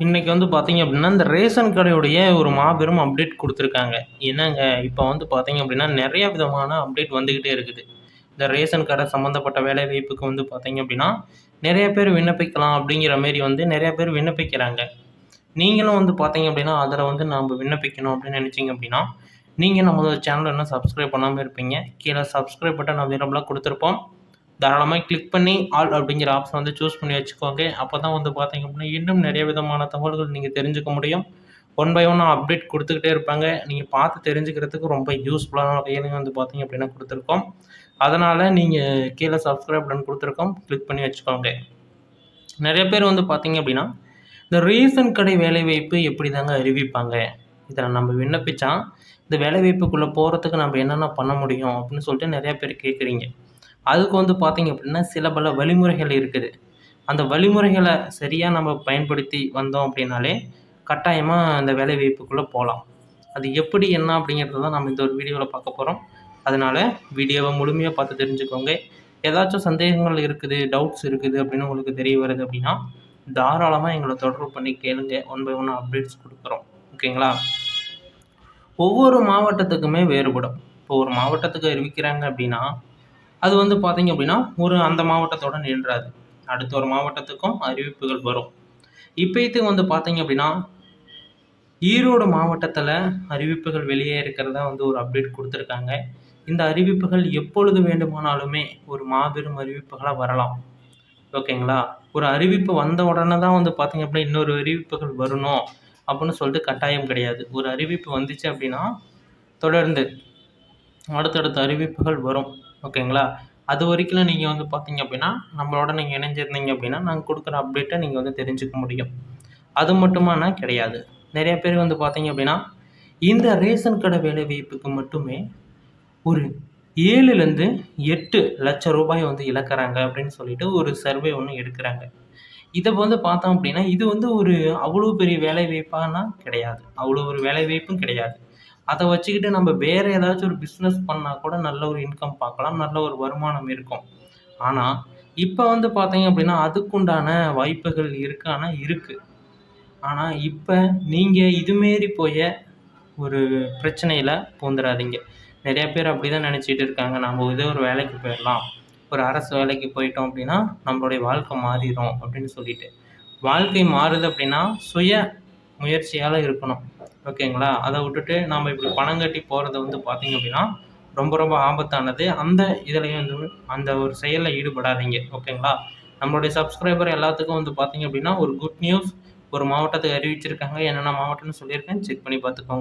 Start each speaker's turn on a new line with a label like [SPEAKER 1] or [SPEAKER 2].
[SPEAKER 1] இன்னைக்கு வந்து பார்த்தீங்க அப்படின்னா, இந்த ரேஷன் கடையுடைய ஒரு மாபெரும் அப்டேட் குடுத்துருக்காங்க. என்னங்க, இப்ப வந்து பார்த்தீங்க அப்படின்னா, நெறைய விதமான அப்டேட் வந்துகிட்டே இருக்குது. இந்த ரேஷன் கடை சம்மந்தப்பட்ட வேலைவாய்ப்புக்கு வந்து பார்த்தீங்க அப்படின்னா, நெறைய பேர் விண்ணப்பிக்கலாம் அப்படிங்கிற மாரி வந்து நெறைய பேர் விண்ணப்பிக்கிறாங்க. நீங்களும் வந்து பார்த்தீங்க அப்படின்னா, அதில வந்து நம்ப விண்ணப்பிக்கணும் அப்படின்னு நெனைச்சீங்க அப்படின்னா, நீங்க நம்மளோட சேனல இன்னும் சப்ஸ்கிரைப் பண்ணாம இருப்பீங்க. கீழ சப்ஸ்கிரைப் பட்டன் அவைலபிளா குடுத்துருப்போம். தாராளமா கிளிக் பண்ணி ஆல் அப்படிங்கிற ஆப்ஷன் வந்து சூஸ் பண்ணி வச்சுக்கோங்க. அப்பதான் வந்து பார்த்தீங்க அப்படின்னா, இன்னும் நெறைய விதமான தகவல்கள் நீங்க தெரிஞ்சுக்க முடியும். ஒன் பை ஒன்னா அப்டேட் குடுத்துக்கிட்டே இருப்பாங்க. நீங்க பார்த்து தெரிஞ்சுக்கிறதுக்கு ரொம்ப யூஸ்ஃபுல்லான வகையிலயும் வந்து பார்த்தீங்க அப்படின்னா குடுத்துருக்கோம். அதனால நீங்க கீழ சப்ஸ்கிரைப் பட்டன் குடுத்துருக்கோம். கிளிக் பண்ணி வச்சுக்கோங்க. நெறைய பேர் வந்து பார்த்தீங்க அப்படின்னா, இந்த ரேஷன் கடை வேலைவாய்ப்பு எப்படிதாங்க அறிவிப்பாங்க? இதில நம்ம விண்ணப்பிச்சா, இந்த வேலைவாய்ப்புக்குள்ள போறதுக்கு நம்ம என்னென்ன பண்ண முடியும்? அப்படின்னு சொல்லிட்டு நெறைய பேர் கேட்குறீங்க. அதுக்கு வந்து பார்த்தீங்க அப்படின்னா, சில பல வழிமுறைகள் இருக்குது. அந்த வழிமுறைகள சரியா நம்ம பயன்படுத்தி வந்தோம் அப்படின்னாலே, கட்டாயமா அந்த வேலைவாய்ப்புக்குள்ள போலாம். அது எப்படி, என்ன அப்படிங்கிறத தான் நம்ம இந்த ஒரு வீடியோல பார்க்க போறோம். அதனால வீடியோவ முழுமையா பார்த்து தெரிஞ்சுக்கோங்க. ஏதாச்சும் சந்தேகங்கள் இருக்குது, டவுட்ஸ் இருக்குது அப்படின்னு உங்களுக்கு தெரிய வருது அப்படின்னா, தாராளமா எங்கள தொடர்பு பண்ணி கேளுங்க. ஒன் பை ஒன்னா அப்டேட்ஸ் குடுக்குறோம். ஓகேங்களா? ஒவ்வொரு மாவட்டத்துக்குமே வேறுபடும். இப்போ ஒரு மாவட்டத்துக்கு அறிவிக்கிறாங்க அப்படின்னா, அது வந்து பார்த்தீங்க அப்படின்னா, அந்த மாவட்டத்தோட நின்றாது. அடுத்த ஒரு மாவட்டத்துக்கும் அறிவிப்புகள் வரும். இப்பயத்துக்கு வந்து பார்த்தீங்க அப்படின்னா, ஈரோடு மாவட்டத்தில அறிவிப்புகள் வெளியே இருக்கிறதா வந்து ஒரு அப்டேட் குடுத்துருக்காங்க. இந்த அறிவிப்புகள் எப்பொழுது வேண்டுமானாலுமே ஒரு மாபெரும் அறிவிப்புகளா வரலாம். ஓகேங்களா? ஒரு அறிவிப்பு வந்த உடனே தான் வந்து பார்த்தீங்க அப்படின்னா, இன்னொரு அறிவிப்புகள் வரணும் அப்படின்னு சொல்லிட்டு கட்டாயம் கிடையாது. ஒரு அறிவிப்பு வந்துச்சு அப்படின்னா, தொடர்ந்து அடுத்தடுத்த அறிவிப்புகள் வரும். ஓகேங்களா? அதுவரைக்கும் நீங்க வந்து பார்த்தீங்க அப்படின்னா, நம்மளோட நீங்க இணைஞ்சிருந்தீங்க அப்படின்னா, நாங்க குடுக்குற அப்டேட்ட நீங்க வந்து தெரிஞ்சுக்க முடியும். அது மட்டுமானா கிடையாது. நெறைய பேர் வந்து பார்த்தீங்க அப்படின்னா, இந்த ரேஷன் கடை வேலைவாய்ப்புக்கு மட்டுமே ஒரு 7லருந்து 8 லட்சம் ரூபாய் வந்து இழக்குறாங்க அப்படின்னு சொல்லிட்டு ஒரு சர்வே ஒண்ணு எடுக்குறாங்க. இத வந்து பார்த்தோம் அப்படின்னா, இது வந்து ஒரு அவ்வளோ பெரிய வேலைவாய்ப்பானா கிடையாது. அவ்வளோ ஒரு வேலைவாய்ப்பும் கிடையாது. அத வச்சுக்கிட்டு நம்ம வேற ஏதாச்சும் ஒரு பிசினஸ் பண்ணா கூட நல்ல ஒரு இன்கம் பார்க்கலாம். நல்ல ஒரு வருமானம் இருக்கும். ஆனா, இப்ப வந்து பார்த்தீங்க அப்படின்னா, அதுக்குண்டான வாய்ப்புகள் இருக்கான்னா இருக்கு. ஆனா, இப்ப நீங்க இது மாரி ஒரு பிரச்சனையில பூந்துராதீங்க. நெறைய பேர் அப்படிதான் நெனச்சுட்டு இருக்காங்க. நம்ம ஏதோ ஒரு வேலைக்கு போயிரலாம். ஒரு அரசு வேலைக்கு போயிட்டோம் அப்படின்னா, நம்மளுடைய வாழ்க்கை மாறிரும் அப்படின்னு சொல்லிட்டு. வாழ்க்கை மாறுது அப்படின்னா, சுய முயற்சியால இருக்கணும். ஓகேங்களா? அத விட்டுட்டு நாம இப்படி பணம் கட்டி போறது வந்து பார்த்தீங்க அப்படின்னா, ரொம்ப ரொம்ப ஆபத்தானது. அந்த இதுலயும் வந்து அந்த ஒரு செயல்ல ஈடுபடாதீங்க. ஓகேங்களா? நம்மளுடைய சப்ஸ்கிரைபர் எல்லாத்துக்கும் வந்து பார்த்தீங்க அப்படின்னா, ஒரு குட் நியூஸ் ஒரு மாவட்டத்துக்கு அறிவிச்சிருக்காங்க. என்னென்ன மாவட்டம்னு சொல்லியிருக்கேன். செக் பண்ணி பார்த்துக்கோங்க.